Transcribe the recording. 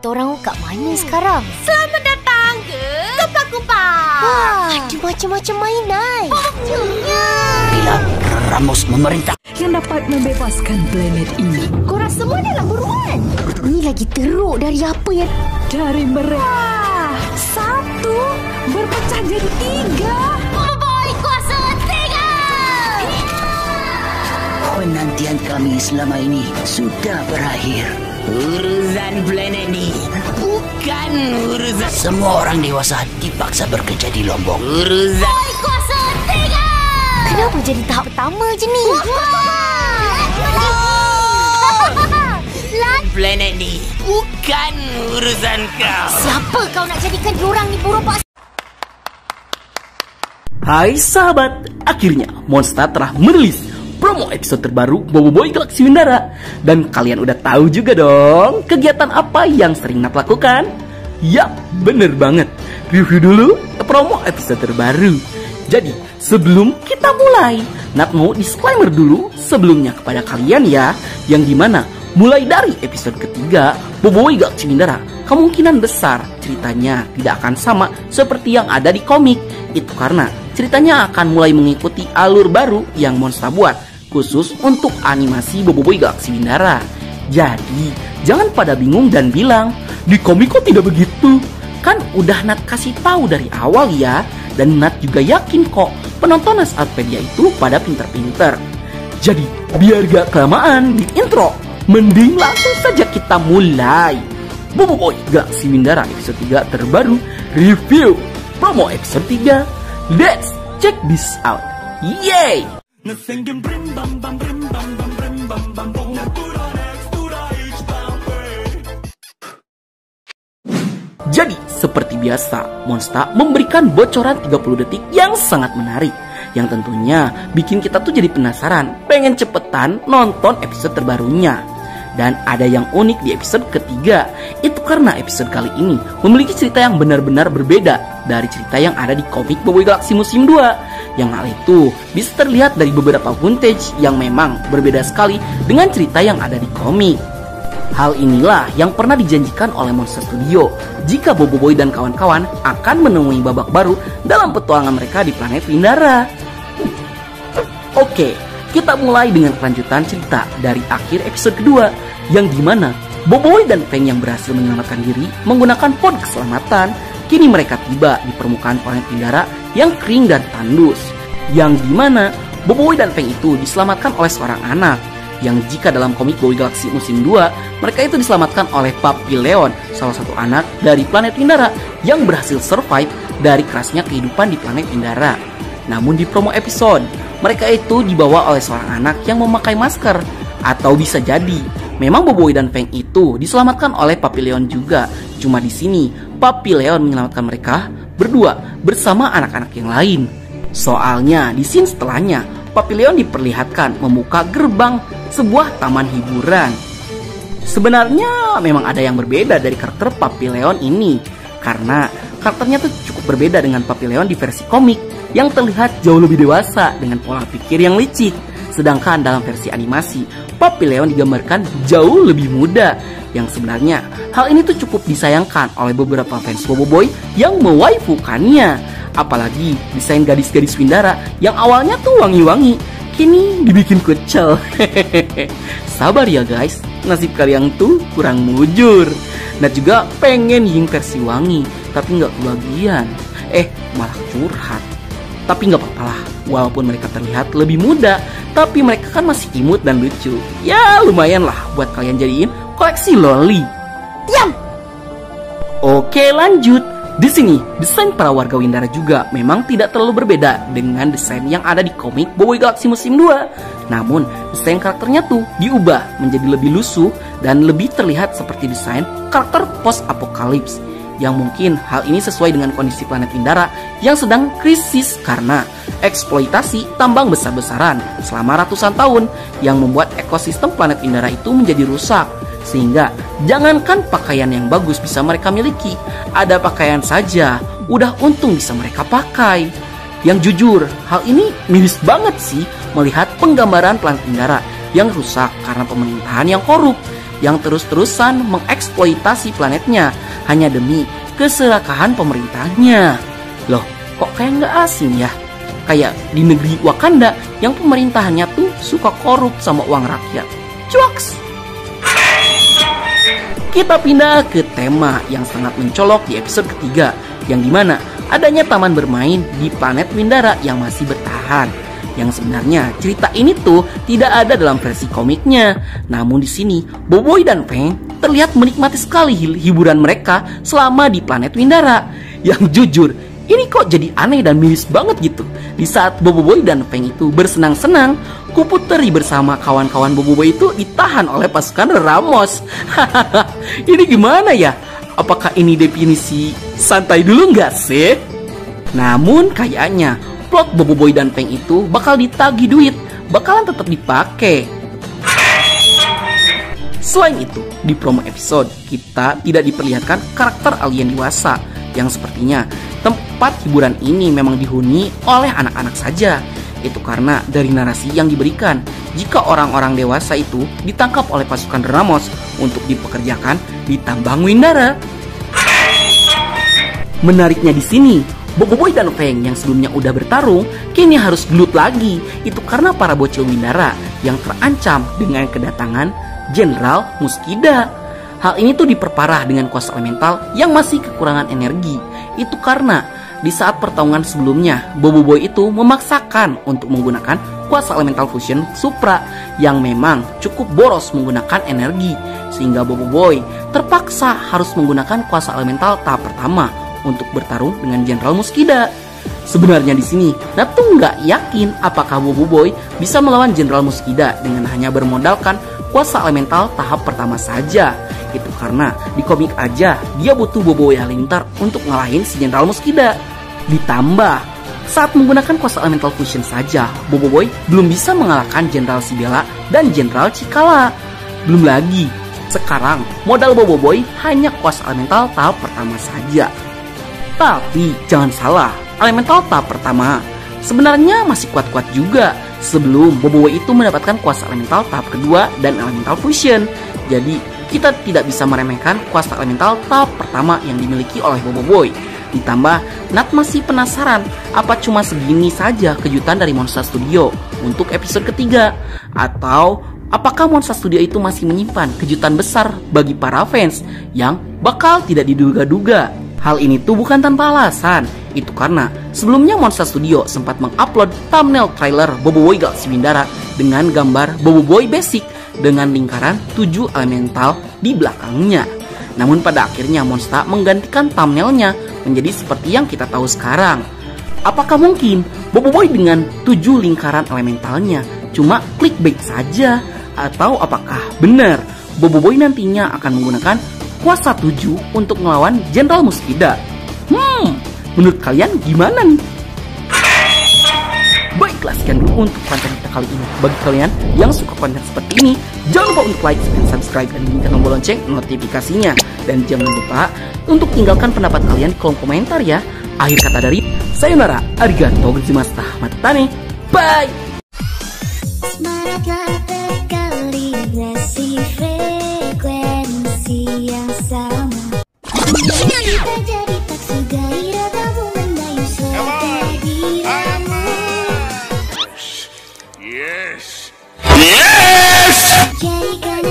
kita orang kat mana sekarang? Selamat datang ke Kupak-Kupak. Wah, ada macam-macam mainan. Punya. Bila Ramos memerintah yang dapat membebaskan planet ini Korang semua dalam buruan. Ini lagi teruk dari apa yang... dari mereka. Satu berpecah jadi tiga. Boy kuasa 3. penantian kami selama ini sudah berakhir. Urusan planet ini bukan urusan semua orang dewasa dipaksa bekerja di Lombok. Urusan Boy kuasa 3. Kenapa jadi tahap pertama je ni? planet ini bukan urusan kau. Siapa kau nak jadikan diorang ni burung pak? Hai sahabat, akhirnya Monster telah merilis promo episode terbaru Boboiboy Galaxy Windara. Dan kalian udah tahu juga dong kegiatan apa yang sering Nat lakukan? Yap, bener banget. Review dulu promo episode terbaru. Jadi, sebelum kita mulai, Nat mau disclaimer dulu sebelumnya kepada kalian ya, yang dimana mulai dari episode ketiga Boboiboy Galaxy Windara kemungkinan besar ceritanya tidak akan sama seperti yang ada di komik. Itu karena ceritanya akan mulai mengikuti alur baru yang Monster buat khusus untuk animasi Boboiboy Galaxy Windara. Jadi jangan pada bingung dan bilang di komik kok tidak begitu. Kan udah Nat kasih tahu dari awal ya. Dan Nat juga yakin kok penonton Nasarpedia itu pada pinter-pinter. Jadi biar gak kelamaan di intro, mending langsung saja kita mulai. Boboiboy Galaxy Windara episode 3 terbaru review promo episode 3. Let's check this out. Yay! Jadi seperti biasa, Monster memberikan bocoran 30 detik yang sangat menarik, yang tentunya bikin kita tuh jadi penasaran, pengen cepetan nonton episode terbarunya. Dan ada yang unik di episode ketiga, itu karena episode kali ini memiliki cerita yang benar-benar berbeda dari cerita yang ada di komik Boboiboy Galaxy musim 2. Yang hal itu bisa terlihat dari beberapa footage yang memang berbeda sekali dengan cerita yang ada di komik. Hal inilah yang pernah dijanjikan oleh Monster Studio jika Boboiboy dan kawan-kawan akan menemui babak baru dalam petualangan mereka di planet Windara. Oke, kita mulai dengan kelanjutan cerita dari akhir episode kedua, yang dimana Boboiboy dan Feng yang berhasil menyelamatkan diri menggunakan pod keselamatan. Kini mereka tiba di permukaan planet Windara yang kering dan tandus, yang dimana Boboiboy dan Feng itu diselamatkan oleh seorang anak, yang jika dalam komik Boboiboy Galaxy musim 2, mereka itu diselamatkan oleh Papi Leon, salah satu anak dari planet Windara yang berhasil survive dari kerasnya kehidupan di planet Windara. Namun di promo episode, mereka itu dibawa oleh seorang anak yang memakai masker. Atau bisa jadi memang Boboiboy dan Feng itu diselamatkan oleh Papi Leon juga. Cuma di sini Papi Leon menyelamatkan mereka berdua bersama anak-anak yang lain. Soalnya di scene setelahnya Papi Leon diperlihatkan membuka gerbang sebuah taman hiburan. Sebenarnya memang ada yang berbeda dari karakter Papi Leon ini, karena karakternya tuh cukup berbeda dengan Papi Leon di versi komik yang terlihat jauh lebih dewasa dengan pola pikir yang licik. Sedangkan dalam versi animasi, Papi Leon digambarkan jauh lebih muda. Yang sebenarnya hal ini tuh cukup disayangkan oleh beberapa fans Boboiboy yang mewaifukannya. Apalagi desain gadis-gadis Windara yang awalnya tuh wangi-wangi, kini dibikin kucel. Sabar ya guys, nasib kalian tuh kurang mujur. Nah juga pengen Ying versi wangi, tapi nggak kebagian. Malah curhat. Tapi nggak apa-apa lah, walaupun mereka terlihat lebih muda, tapi mereka kan masih imut dan lucu. Ya lumayan lah buat kalian jadiin koleksi loli. Diam! Oke lanjut. Di sini desain para warga Windara juga memang tidak terlalu berbeda dengan desain yang ada di komik Boboiboy Galaxy musim 2. Namun desain karakternya tuh diubah menjadi lebih lusuh dan lebih terlihat seperti desain karakter post apokalips. Yang mungkin hal ini sesuai dengan kondisi planet Windara yang sedang krisis karena eksploitasi tambang besar-besaran selama ratusan tahun yang membuat ekosistem planet Windara itu menjadi rusak. Sehingga jangankan pakaian yang bagus bisa mereka miliki, ada pakaian saja udah untung bisa mereka pakai. Yang jujur, hal ini miris banget sih melihat penggambaran planet Windara yang rusak karena pemerintahan yang korup. yang terus-terusan mengeksploitasi planetnya hanya demi keserakahan pemerintahnya. Loh, kok kayak nggak asing ya? Kayak di negeri Wakanda yang pemerintahannya tuh suka korup sama uang rakyat. Cuaks! Kita pindah ke tema yang sangat mencolok di episode ketiga, yang dimana adanya taman bermain di planet Windara yang masih bertahan. Yang sebenarnya cerita ini tuh tidak ada dalam versi komiknya. Namun di sini Boboiboy dan Feng terlihat menikmati sekali hiburan mereka selama di planet Windara. Yang jujur, ini kok jadi aneh dan miris banget gitu. Di saat Boboiboy dan Feng itu bersenang-senang, Kupu Teri bersama kawan-kawan Boboiboy itu ditahan oleh pasukan Ramos. Ini gimana ya? Apakah ini definisi santai dulu nggak sih? Namun kayaknya plot Boboiboy dan Feng itu bakal ditagih duit, bakalan tetap dipakai. Selain itu, di promo episode kita tidak diperlihatkan karakter alien dewasa yang sepertinya tempat hiburan ini memang dihuni oleh anak-anak saja. Itu karena dari narasi yang diberikan, jika orang-orang dewasa itu ditangkap oleh pasukan Ramos untuk dipekerjakan di tambang Windara. Menariknya di sini, Boboiboy dan Feng yang sebelumnya udah bertarung, kini harus gelut lagi. Itu karena para bocil Windara yang terancam dengan kedatangan Jenderal Muskida. Hal ini tuh diperparah dengan kuasa elemental yang masih kekurangan energi. Itu karena di saat pertarungan sebelumnya, Boboiboy itu memaksakan untuk menggunakan kuasa elemental fusion Supra yang memang cukup boros menggunakan energi, sehingga Boboiboy terpaksa harus menggunakan kuasa elemental tahap pertama untuk bertarung dengan Jenderal Muskida. Sebenarnya di sini, Natu nggak yakin apakah Boboiboy bisa melawan Jenderal Muskida dengan hanya bermodalkan kuasa elemental tahap pertama saja. Itu karena di komik aja dia butuh Boboiboy Halilintar untuk ngalahin si Jenderal Muskida. Ditambah, saat menggunakan kuasa elemental fusion saja, Boboiboy belum bisa mengalahkan Jenderal Sibela dan Jenderal Cikala. Belum lagi, sekarang modal Boboiboy hanya kuasa elemental tahap pertama saja. Tapi jangan salah, elemental tahap pertama sebenarnya masih kuat-kuat juga sebelum Boboiboy itu mendapatkan kuasa elemental tahap kedua dan elemental fusion. Jadi kita tidak bisa meremehkan kuasa elemental tahap pertama yang dimiliki oleh Boboiboy. Ditambah, Nat masih penasaran apa cuma segini saja kejutan dari Monster Studio untuk episode ketiga, atau apakah Monster Studio itu masih menyimpan kejutan besar bagi para fans yang bakal tidak diduga-duga. Hal ini tuh bukan tanpa alasan. Itu karena sebelumnya Monster Studio sempat mengupload thumbnail trailer Boboiboy Galaxy Windara dengan gambar Boboiboy basic dengan lingkaran 7 elemental di belakangnya. Namun pada akhirnya Monster menggantikan thumbnailnya menjadi seperti yang kita tahu sekarang. Apakah mungkin Boboiboy dengan 7 lingkaran elementalnya cuma clickbait saja? Atau apakah benar Boboiboy nantinya akan menggunakan kuasa 7 untuk melawan Jenderal Muskida? Menurut kalian gimana nih? Baiklah, sekian dulu untuk konten kita kali ini. Bagi kalian yang suka konten seperti ini, jangan lupa untuk like dan subscribe dan bunyikan tombol lonceng notifikasinya. Dan jangan lupa untuk tinggalkan pendapat kalian di kolom komentar ya. Akhir kata dari sayonara, arigatou gozaimashita, matane, bye. Semangatlah berkalibrasi frekuensi yang sama. Kita jadi tak segairah kamu mendayu sehadiranmu. Yes! Jadikan